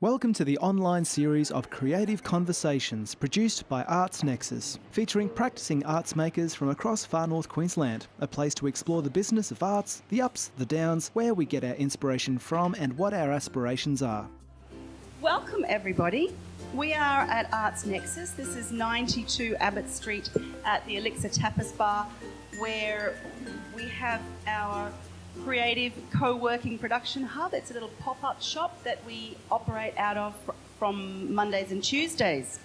Welcome to the online series of creative conversations produced by Arts Nexus, featuring practicing arts makers from across far north Queensland, a place to explore the business of arts, the ups, the downs, where we get our inspiration from and what our aspirations are. Welcome everybody. We are at Arts Nexus. This is 92 Abbott Street at the Elixir Tapas Bar, where we have our creative co-working production hub. It's a little pop-up shop that we operate out of from Mondays and Tuesdays.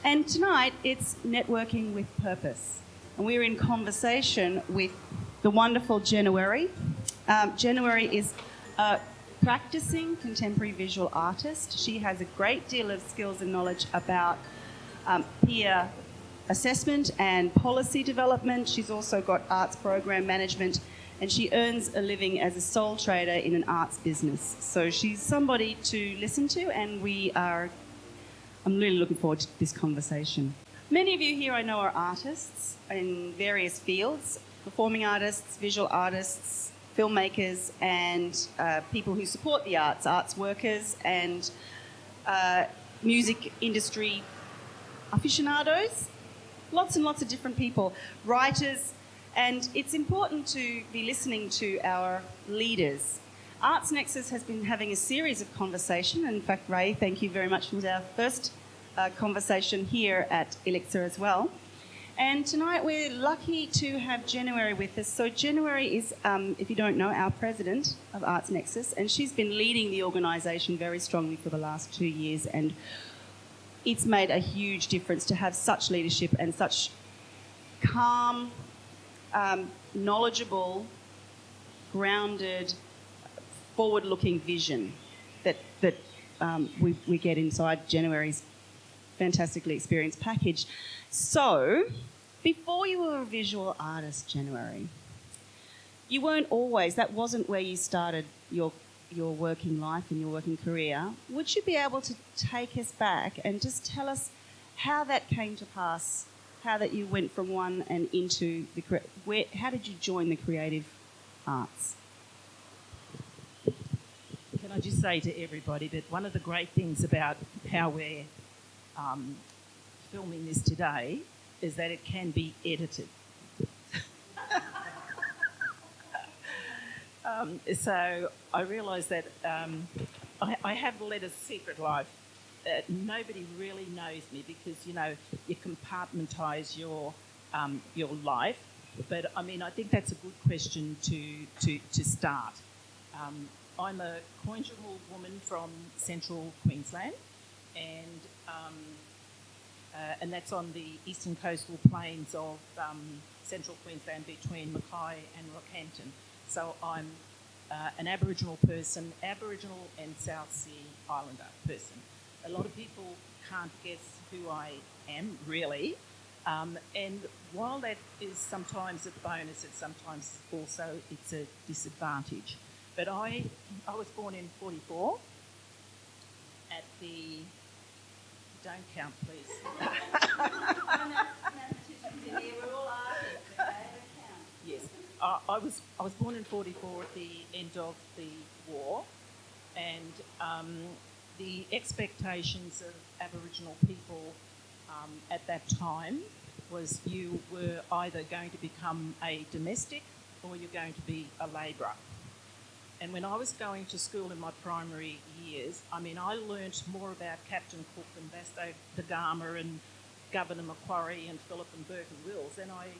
And tonight it's networking with purpose. And we're in conversation with the wonderful January. January is a practicing contemporary visual artist. She has a great deal of skills and knowledge about peer assessment and policy development. She's also got arts program management, and she earns a living as a sole trader in an arts business. So she's somebody to listen to, and I'm really looking forward to this conversation. Many of you here I know are artists in various fields: performing artists, visual artists, filmmakers, and people who support the arts workers, and music industry aficionados, lots and lots of different people, writers. And it's important to be listening to our leaders. Arts Nexus has been having a series of conversation. In fact, Ray, thank you very much for our first conversation here at Elixir as well. And tonight we're lucky to have January with us. So January is, if you don't know, our president of Arts Nexus, and she's been leading the organisation very strongly for the last 2 years, and it's made a huge difference to have such leadership and such calm, knowledgeable, grounded, forward-looking vision that we get inside January's fantastically experienced package. So, before you were a visual artist, January, you weren't always, that wasn't where you started your working life and your working career. Would you be able to take us back and just tell us how that came to pass? How that you went from one and into how did you join the creative arts? Can I just say to everybody that one of the great things about how we're filming this today is that it can be edited. So I realise that I have led a secret life. Nobody really knows me because, you compartmentise your life. But, I think that's a good question to start. I'm a Koinjamul woman from central Queensland, and that's on the eastern coastal plains of central Queensland between Mackay and Rockhampton. So I'm an Aboriginal person, Aboriginal and South Sea Islander person. A lot of people can't guess who I am, really. And while that is sometimes a bonus, it's sometimes also it's a disadvantage. But I was born in 44 at the... Don't count, please. Yes. I was born in 44 at the end of the war, and the expectations of Aboriginal people at that time was you were either going to become a domestic or you're going to be a labourer. And when I was going to school in my primary years, I learnt more about Captain Cook and Basto da Gama and Governor Macquarie and Phillip and Burke and Wills than I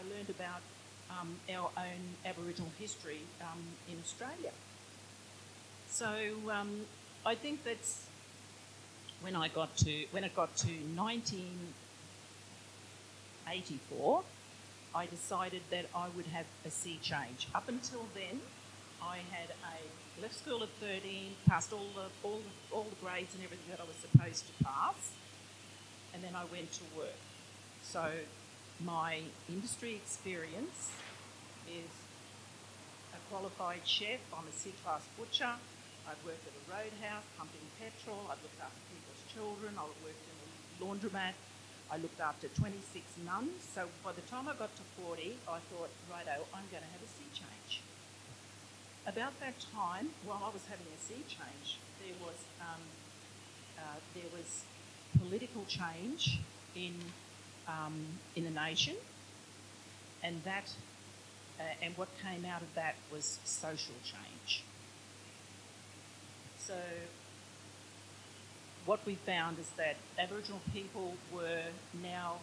learned about our own Aboriginal history in Australia. So I think that's when it got to 1984, I decided that I would have a sea change. Up until then, I had left school at 13, passed all the grades and everything that I was supposed to pass, and then I went to work. So my industry experience is a qualified chef. I'm a C-class butcher. I've worked at a roadhouse, pumping petrol. I've looked after people's children. I worked in a laundromat. I looked after 26 nuns. So by the time I got to 40, I thought, righto, I'm going to have a sea change. About that time, while I was having a sea change, there was there was political change in the nation, and that and what came out of that was social change. So what we found is that Aboriginal people were now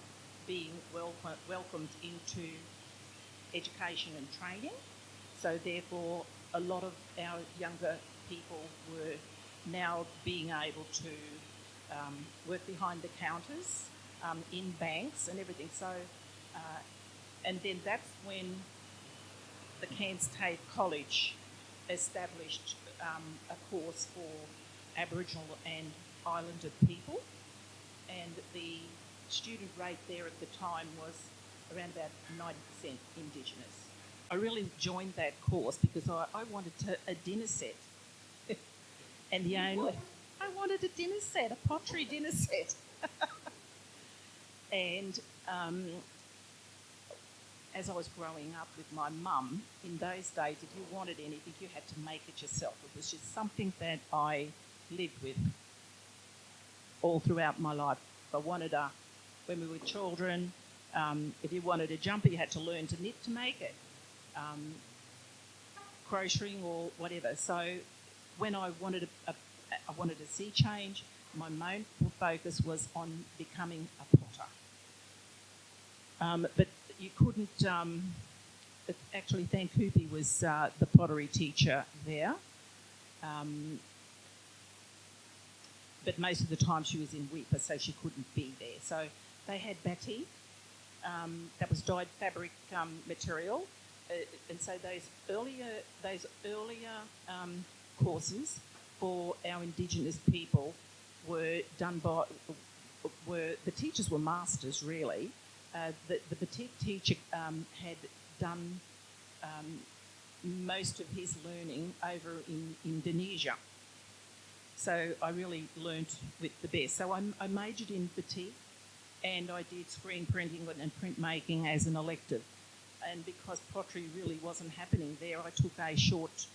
being welcomed into education and training. So therefore, a lot of our younger people were now being able to work behind the counters in banks and everything. So, and then that's when the Cairns TAFE College established a course for Aboriginal and Islander people, and the student rate there at the time was around about 90% Indigenous. I really joined that course because I wanted a dinner set. And the only... I wanted a dinner set, a pottery dinner set. And as I was growing up with my mum, in those days, if you wanted anything, you had to make it yourself. It was just something that I lived with all throughout my life. If I wanted when we were children, if you wanted a jumper, you had to learn to knit to make it. Crocheting or whatever. So when I wanted a sea change, my main focus was on becoming a potter. But you couldn't... actually, thank Hoopy was the pottery teacher there. But most of the time she was in Weipa, so she couldn't be there. So they had batik, that was dyed fabric material. And so those earlier courses for our Indigenous people were done by... the teachers were masters, really. The batik teacher had done most of his learning over in Indonesia. So I really learnt with the best. So I majored in batik, and I did screen printing and printmaking as an elective. And because pottery really wasn't happening there, I took a short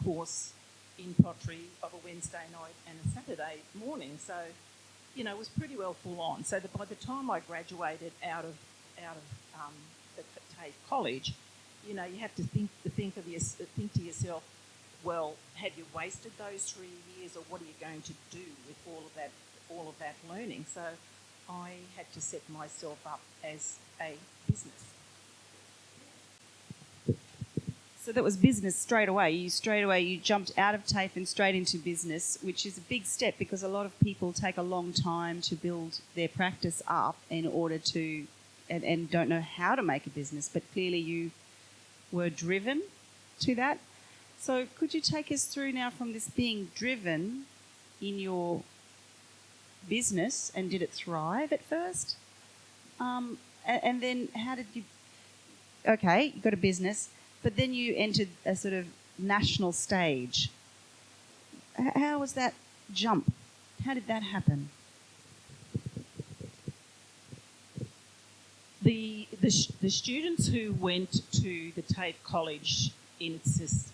course in pottery of a Wednesday night and a Saturday morning. So, you know, it was pretty well full on. So that by the time I graduated out of the TAFE college, you know, you have to think to yourself, well, have you wasted those 3 years, or what are you going to do with all of that learning? So I had to set myself up as a business. So that was business straight away. You jumped out of TAFE and straight into business, which is a big step because a lot of people take a long time to build their practice up in order to, and don't know how to make a business. But clearly you were driven to that. So could you take us through now from this being driven in your business, and did it thrive at first? And then how did you... Okay, you got a business, but then you entered a sort of national stage. How was that jump? How did that happen? The students who went to the TAFE college in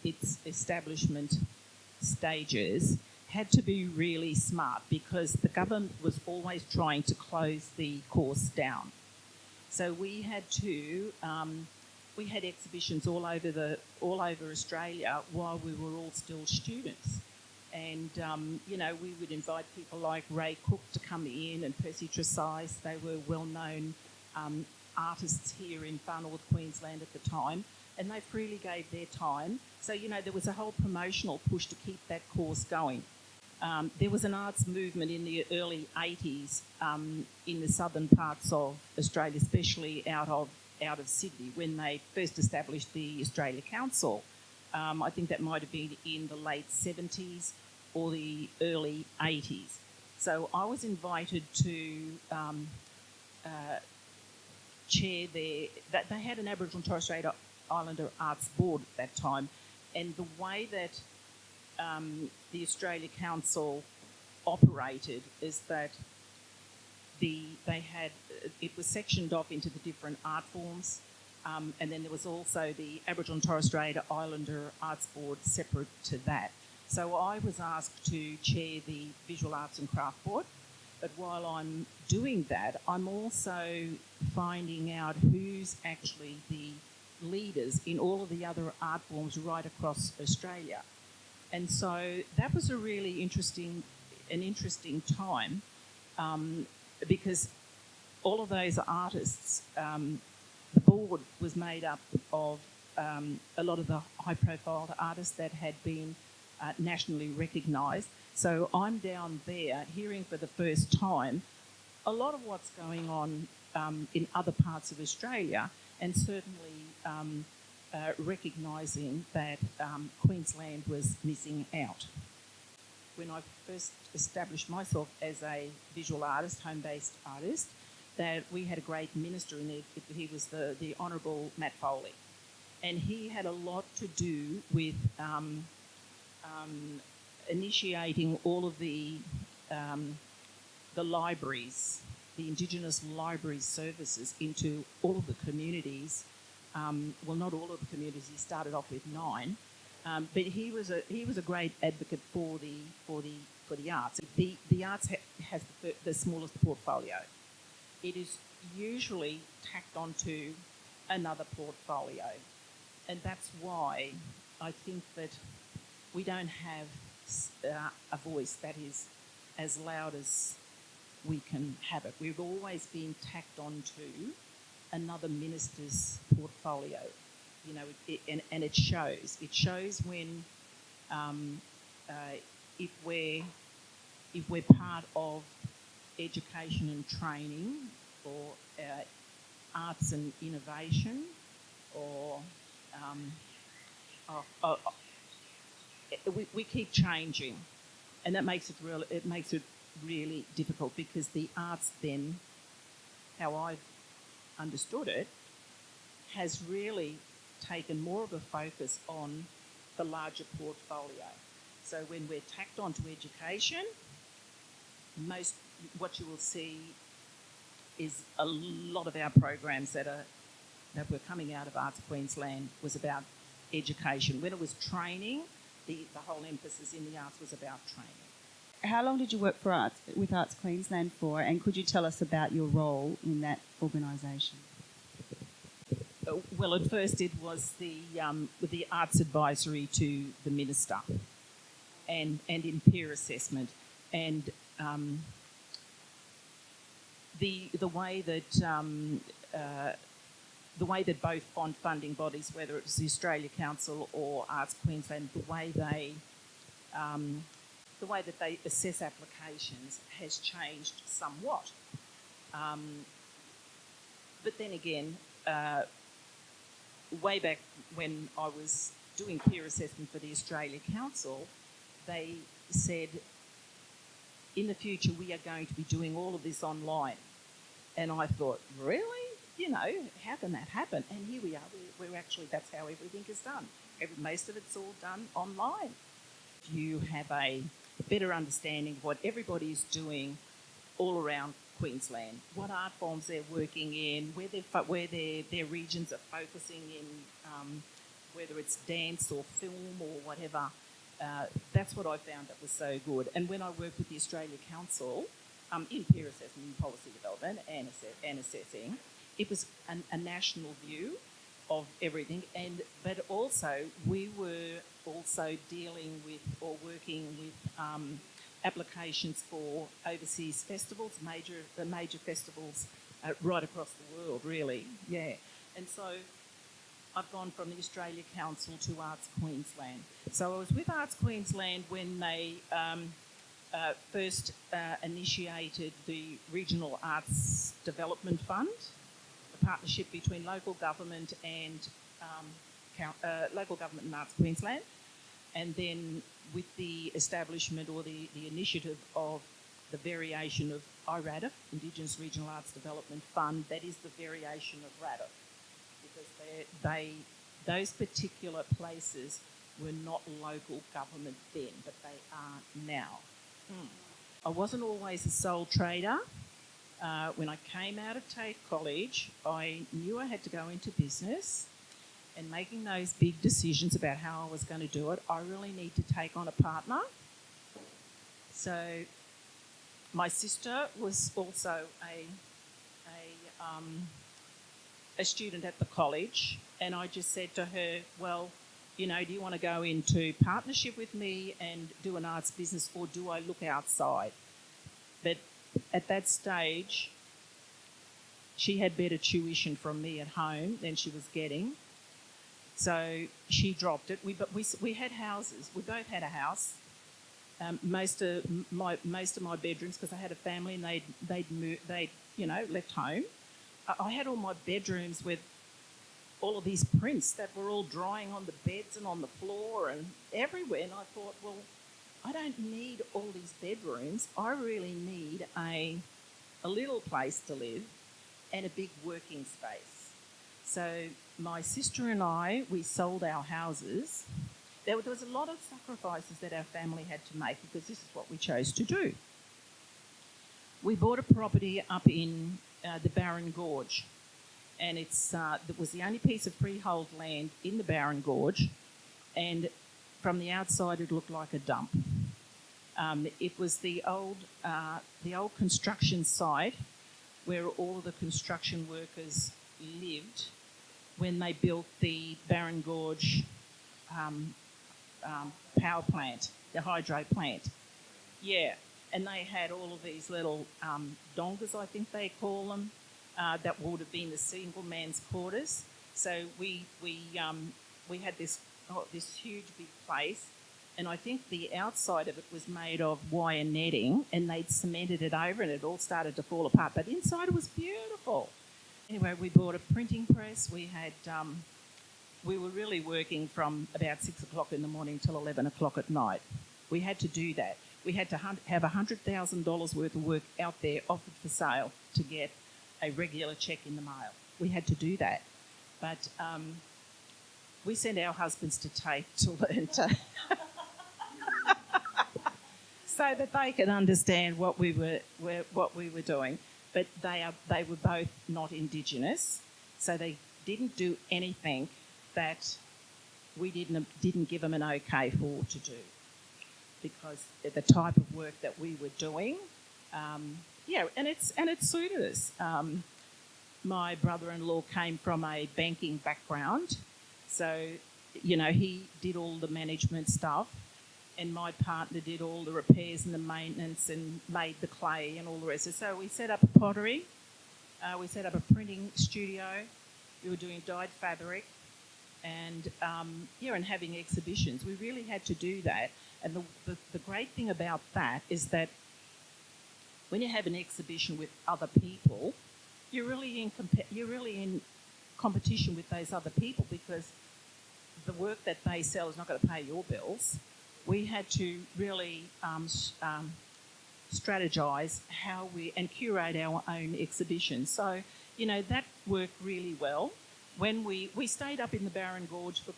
its establishment stages had to be really smart because the government was always trying to close the course down. So we had exhibitions all over Australia while we were all still students. And, you know, we would invite people like Ray Cook to come in and Percy Tresize. They were well-known artists here in Far North Queensland at the time, and they freely gave their time. So, you know, there was a whole promotional push to keep that course going. There was an arts movement in the early 80s in the southern parts of Australia, especially out of Sydney, when they first established the Australia Council. I think that might have been in the late 70s or the early 80s. So I was invited to chair they had an Aboriginal and Torres Strait Islander Arts Board at that time, and the way that the Australia Council operated is that it was sectioned off into the different art forms, and then there was also the Aboriginal and Torres Strait Islander Arts Board separate to that. So I was asked to chair the Visual Arts and Craft Board, but while I'm doing that, I'm also finding out who's actually the leaders in all of the other art forms right across Australia. And so that was a really interesting time, because all of those artists, the board was made up of a lot of the high-profile artists that had been nationally recognised. So I'm down there hearing for the first time a lot of what's going on in other parts of Australia, and certainly recognising that Queensland was missing out. When I first established myself as a visual artist, home-based artist, that we had a great minister in there. He was the Honourable Matt Foley. And he had a lot to do with initiating all of the libraries, the Indigenous library services into all of the communities. Well, not all of the communities. He started off with 9, but he was a great advocate for the arts. The arts has the smallest portfolio. It is usually tacked onto another portfolio, and that's why I think that we don't have a voice that is as loud as we can have it. We've always been tacked onto another minister's portfolio, you know, and it shows. It shows when if we're part of education and training, or arts and innovation, or we keep changing, and that makes it really difficult, because the arts then, how I've understood it, has really taken more of a focus on the larger portfolio. So when we're tacked onto education, what you will see is a lot of our programs that were coming out of Arts Queensland was about education. When it was training, the whole emphasis in the arts was about training. How long did you work with Arts Queensland for, and could you tell us about your role in that organisation? Well, at first it was the arts advisory to the minister, and in peer assessment, and the way that both funding bodies, whether it was the Australia Council or Arts Queensland, the way that they assess applications has changed somewhat. But then again, way back when I was doing peer assessment for the Australia Council, they said, in the future we are going to be doing all of this online. And I thought, really? You know, how can that happen? And here we are, we're actually, that's how everything is done. Most of it's all done online. You have a better understanding of what everybody is doing all around Queensland, what art forms they're working in, where their regions are focusing in, whether it's dance or film or whatever. That's what I found that was so good. And when I worked with the Australia Council in peer assessment and policy development and assessing, it was a national view of everything, but also we were also dealing with or working with applications for overseas festivals, major festivals right across the world, really, yeah. And so I've gone from the Australia Council to Arts Queensland. So I was with Arts Queensland when they first initiated the Regional Arts Development Fund, a partnership between local government and Arts Queensland, and then with the establishment or the initiative of the variation of IRADF, Indigenous Regional Arts Development Fund, that is the variation of RADF, because those particular places were not local government then, but they are now. I wasn't always a sole trader. When I came out of Tate College, I knew I had to go into business, and making those big decisions about how I was going to do it, I really need to take on a partner. So my sister was also a student at the college, and I just said to her, well, you know, do you want to go into partnership with me and do an arts business, or do I look outside? But at that stage, she had better tuition from me at home than she was getting. So she dropped it. We had houses. We both had a house. Most of my bedrooms, because I had a family and they'd left home. I had all my bedrooms with all of these prints that were all drying on the beds and on the floor and everywhere. And I thought, well, I don't need all these bedrooms. I really need a little place to live and a big working space. So my sister and I, we sold our houses. There was a lot of sacrifices that our family had to make because this is what we chose to do. We bought a property up in the Barron Gorge, and it was the only piece of freehold land in the Barron Gorge, and from the outside it looked like a dump. It was the old construction site where all of the construction workers lived when they built the Barron Gorge power plant, the hydro plant. Yeah, and they had all of these little dongas, I think they call them, that would have been the single man's quarters. So we had this huge big place, and I think the outside of it was made of wire netting, and they'd cemented it over, and it all started to fall apart. But inside it was beautiful. Anyway, we bought a printing press. We had we were really working from about 6 o'clock in the morning till 11 o'clock at night. We had to do that. We had to have $100,000 worth of work out there offered for sale to get a regular cheque in the mail. We had to do that. But we sent our husbands to TAFE to learn to... so that they could understand what we were doing. But they were both not Indigenous, so they didn't do anything that we didn't give them an okay for to do, because the type of work that we were doing, and it suited us. My brother-in-law came from a banking background, so he did all the management stuff, and my partner did all the repairs and the maintenance and made the clay and all the rest. So we set up a pottery, we set up a printing studio, we were doing dyed fabric, and and having exhibitions. We really had to do that. And the great thing about that is that when you have an exhibition with other people, you're really in competition with those other people, because the work that they sell is not going to pay your bills. We had to really strategise and curate our own exhibition. So, that worked really well. When we stayed up in the Barron Gorge for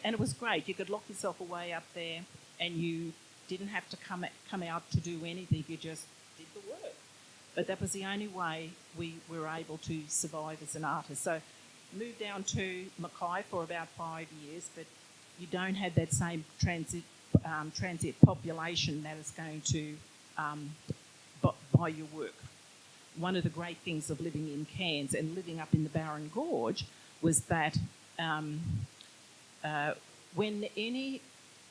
and it was great. You could lock yourself away up there, and you didn't have to come out to do anything. You just did the work. But that was the only way we were able to survive as an artist. So moved down to Mackay for about 5 years, but you don't have that same transit population that is going to buy your work. One of the great things of living in Cairns and living up in the Barron Gorge was that when any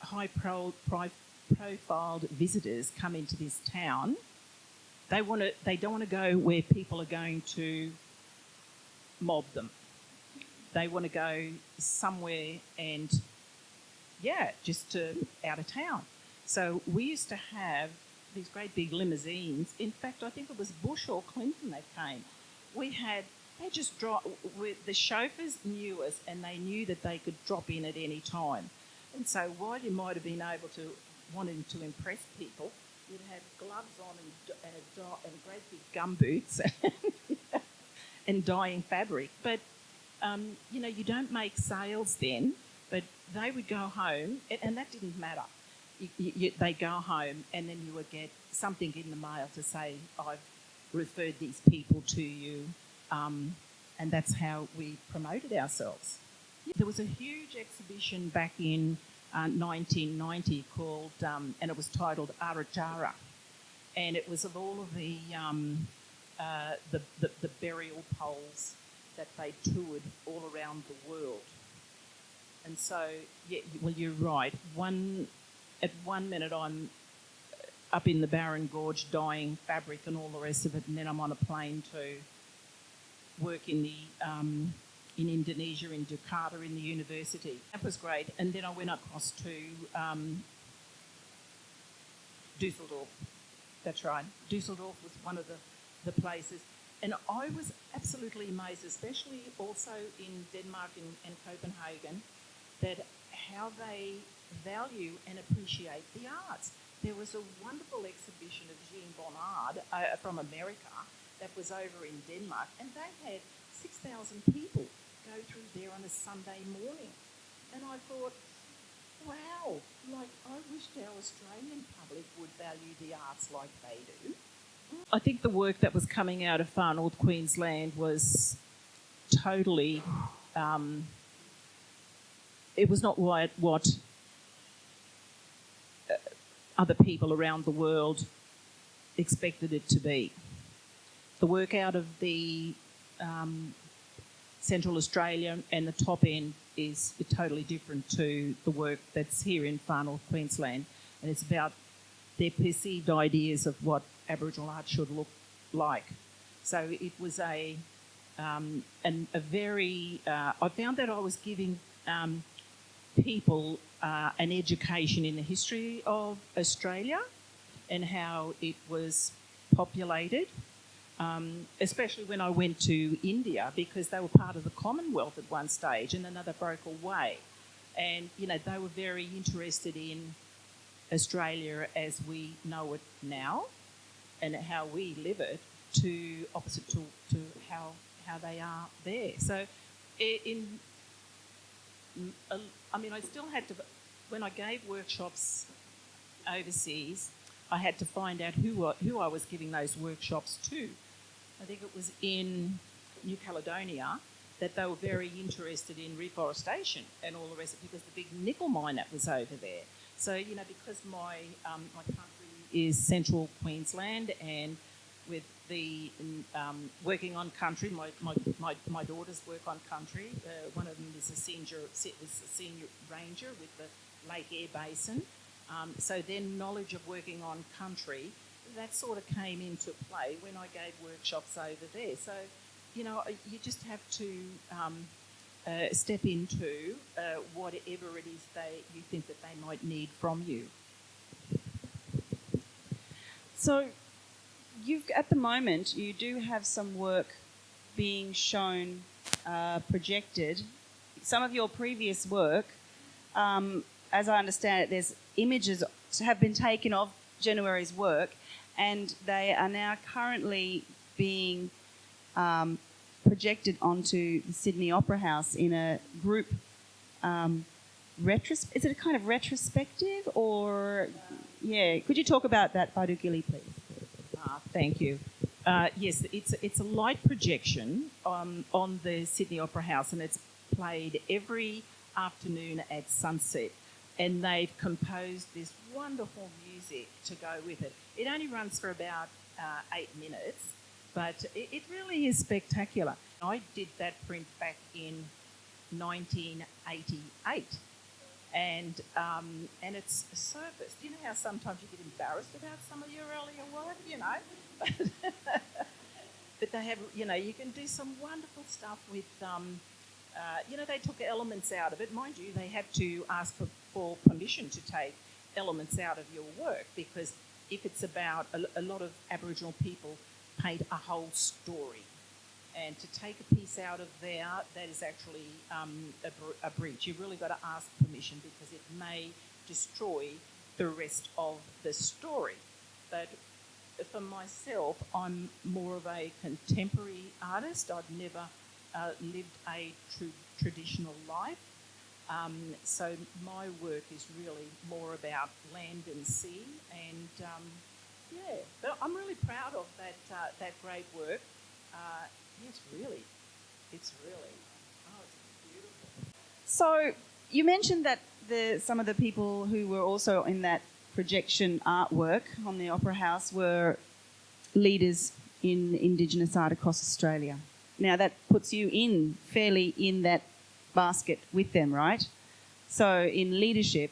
high-profiled visitors come into this town, they don't want to go where people are going to mob them. They want to go somewhere and just out of town. So we used to have these great big limousines. In fact, I think it was Bush or Clinton that came. The chauffeurs knew us, and they knew that they could drop in at any time. And so while you might have been wanting to impress people, you'd have gloves on and great big gumboots and dyeing fabric. But, you don't make sales then, but they would go home, and that didn't matter. They go home, and then you would get something in the mail to say, I've referred these people to you, and that's how we promoted ourselves. There was a huge exhibition back in 1990 called, and it was titled Arajara, and it was of all of the burial poles that they toured all around the world. And so, yeah, well, you're right. At one minute I'm up in the Barron Gorge dyeing fabric and all the rest of it, and then I'm on a plane to work in Indonesia, in Jakarta, in the university. That was great. And then I went across to Dusseldorf. That's right. Dusseldorf was one of the places. And I was absolutely amazed, especially also in Denmark and Copenhagen, that how they value and appreciate the arts. There was a wonderful exhibition of Jean Bonnard from America that was over in Denmark, and they had 6,000 people go through there on a Sunday morning. And I thought, wow, like I wished our Australian public would value the arts like they do. I think the work that was coming out of Far North Queensland was totally, it was not what other people around the world expected it to be. The work out of the Central Australia and the top end is totally different to the work that's here in Far North Queensland, and it's about their perceived ideas of what Aboriginal art should look like. So it was a very. I found that I was giving people an education in the history of Australia and how it was populated. Especially when I went to India, because they were part of the Commonwealth at one stage and then they broke away. And, you know, they were very interested in Australia as we know it now and how we live it opposite to how they are there. So I still had to, when I gave workshops overseas, I had to find out who I was giving those workshops to. I think it was in New Caledonia that they were very interested in reforestation and all the rest of it, because the big nickel mine that was over there. So, you know, because my country is central Queensland, and with the working on country, my daughters work on country. One of them is a senior ranger with the Lake Eyre Basin. So their knowledge of working on country, that sort of came into play when I gave workshops over there. So, you know, you just have to step into whatever it is you think that they might need from you. So, at the moment, you do have some work being shown, projected. Some of your previous work, as I understand it, there's images have been taken of January's work, and they are now currently being projected onto the Sydney Opera House in a group is it a kind of retrospective, or yeah? Could you talk about that, Badu Gilly, please? Thank you. Yes, it's a light projection on the Sydney Opera House, and it's played every afternoon at sunset. And they've composed this wonderful music to go with it. It only runs for about 8 minutes, but it really is spectacular. I did that print back in 1988, and it's surfaced. You know how sometimes you get embarrassed about some of your earlier work, you know? But they have, you know, you can do some wonderful stuff with, you know, they took elements out of it. Mind you, they had to ask for permission to take elements out of your work, because if it's about a lot of Aboriginal people paint a whole story, and to take a piece out of there, that is actually a breach. You've really got to ask permission, because it may destroy the rest of the story. But for myself, I'm more of a contemporary artist. I've never lived a traditional life. So my work is really more about land and sea, and yeah, but I'm really proud of that great work. Yes, really, it's beautiful. So you mentioned that some of the people who were also in that projection artwork on the Opera House were leaders in Indigenous art across Australia. Now that puts you fairly in that basket with them, right? So in leadership,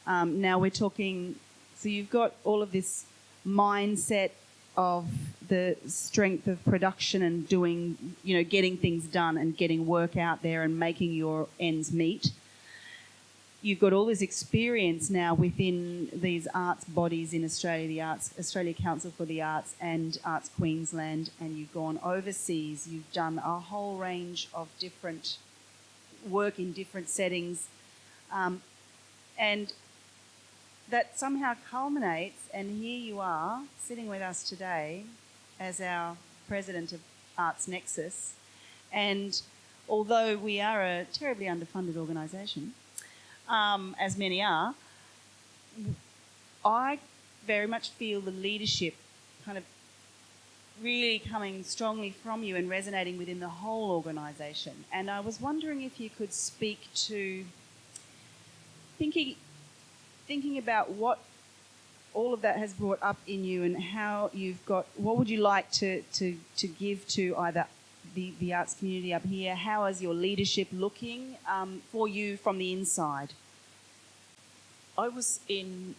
now we're talking, so you've got all of this mindset of the strength of production and doing, getting things done and getting work out there and making your ends meet. You've got all this experience now within these arts bodies in Australia, the Australia Council for the Arts and Arts Queensland, and you've gone overseas. You've done a whole range of different work in different settings, and that somehow culminates, and here you are sitting with us today as our president of Arts Nexus. And although we are a terribly underfunded organisation, as many are, I very much feel the leadership kind of really coming strongly from you and resonating within the whole organisation. And I was wondering if you could speak to thinking about what all of that has brought up in you and how you've got, what would you like to give to either the arts community up here? How is your leadership looking for you from the inside? I was in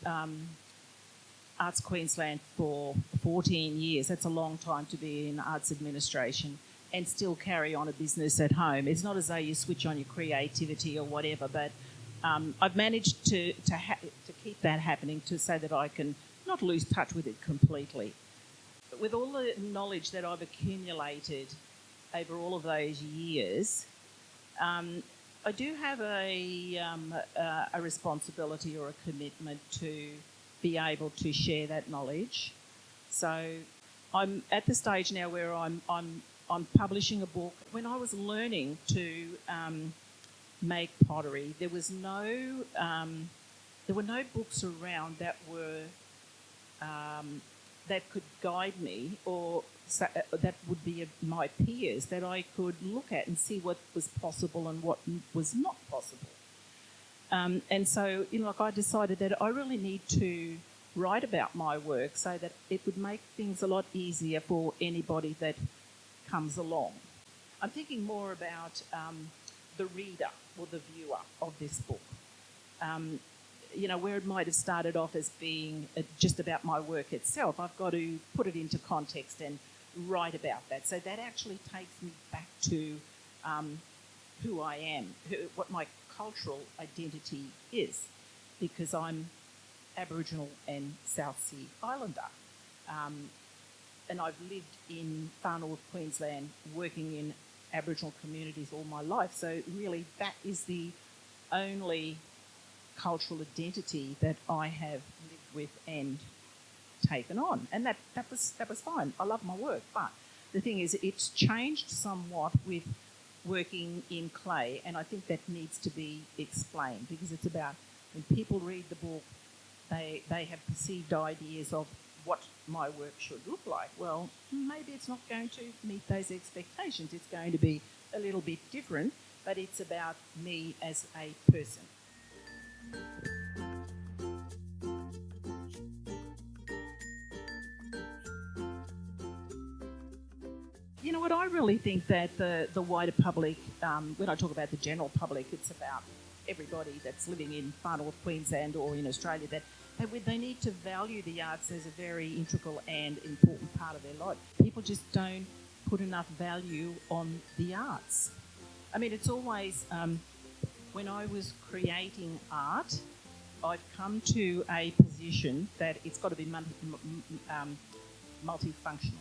Arts Queensland for 14 years. That's a long time to be in arts administration and still carry on a business at home. It's not as though you switch on your creativity or whatever, but I've managed to keep that happening so that I can not lose touch with it completely. But with all the knowledge that I've accumulated over all of those years, I do have a responsibility or a commitment to be able to share that knowledge. So I'm at the stage now where I'm publishing a book. When I was learning to make pottery, there were no books around that were that could guide me or that would be my peers that I could look at and see what was possible and what was not possible. And so, I decided that I really need to write about my work so that it would make things a lot easier for anybody that comes along. I'm thinking more about the reader or the viewer of this book. Where it might have started off as being just about my work itself, I've got to put it into context and write about that. So that actually takes me back to who I am, what my cultural identity is, because I'm Aboriginal and South Sea Islander. And I've lived in Far North Queensland working in Aboriginal communities all my life. So really that is the only cultural identity that I have lived with and taken on. And that was fine. I love my work. But the thing is, it's changed somewhat with working in clay, and I think that needs to be explained, because it's about when people read the book, they have perceived ideas of what my work should look like. Well, maybe it's not going to meet those expectations. It's going to be a little bit different, but it's about me as a person. You know what, I really think that the wider public, when I talk about the general public, it's about everybody that's living in Far North Queensland or in Australia, that they need to value the arts as a very integral and important part of their life. People just don't put enough value on the arts. I mean, it's always, when I was creating art, I've come to a position that it's got to be multifunctional,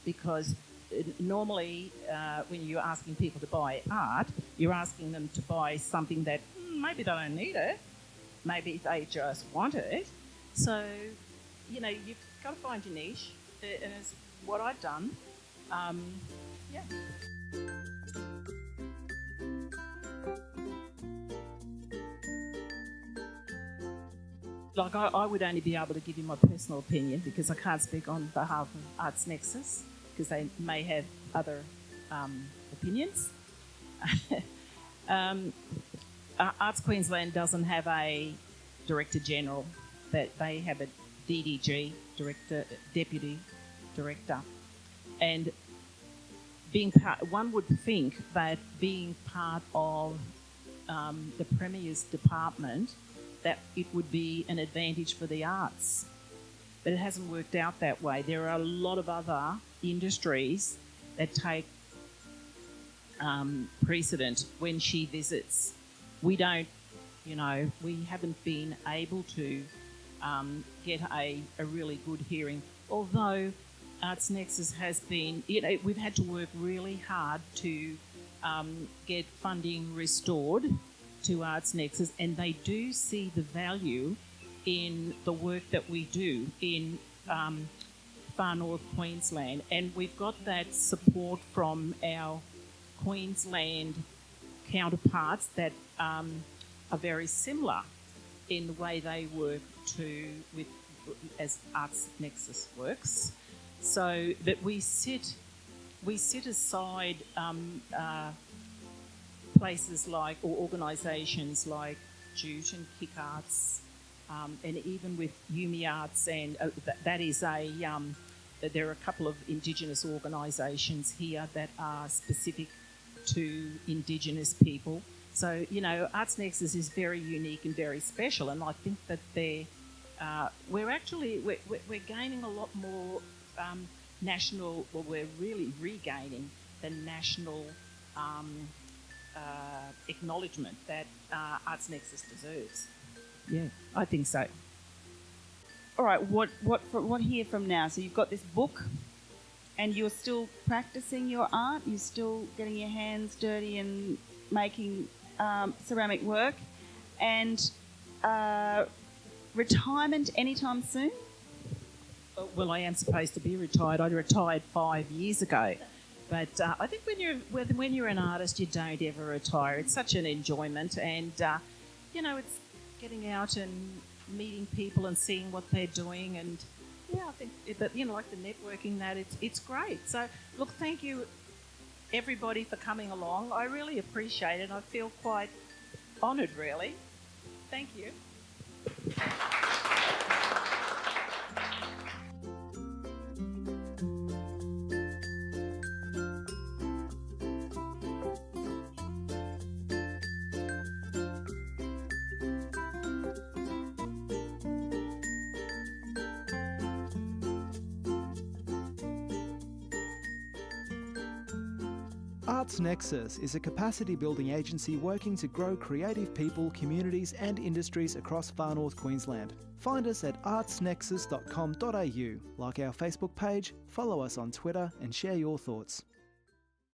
because normally when you're asking people to buy art, you're asking them to buy something that maybe they don't need it, maybe they just want it. So, you've got to find your niche, and it's what I've done. Yeah. Like, I would only be able to give you my personal opinion, because I can't speak on behalf of Arts Nexus, because they may have other opinions. Arts Queensland doesn't have a Director General, that they have a DDG, Deputy Director. And one would think that being part of the Premier's department, that it would be an advantage for the arts. But it hasn't worked out that way. There are a lot of other industries that take precedent when she visits. We haven't been able to get a really good hearing, although Arts Nexus has been, we've had to work really hard to get funding restored to Arts Nexus, and they do see the value in the work that we do in far north Queensland, and we've got that support from our Queensland counterparts that are very similar in the way they work as Arts Nexus works. So that we sit aside places like, or organisations like Jute and Kick Arts, and even with Yumi Arts, and there are a couple of Indigenous organisations here that are specific to Indigenous people. So, Arts Nexus is very unique and very special, and I think that we're gaining a lot more we're really regaining the national acknowledgement that Arts Nexus deserves. Yeah, I think so. All right, what here from now? So you've got this book, and you're still practicing your art. You're still getting your hands dirty and making ceramic work, and retirement anytime soon? Well, I am supposed to be retired. I retired 5 years ago, but I think when you're an artist, you don't ever retire. It's such an enjoyment, and it's getting out and meeting people and seeing what they're doing, and I think that like the networking, that it's great. So look, thank you everybody for coming along. I really appreciate it. I feel quite honoured, really. Thank you. Arts Nexus is a capacity building agency working to grow creative people, communities and industries across far north Queensland. Find us at artsnexus.com.au, like our Facebook page, follow us on Twitter and share your thoughts.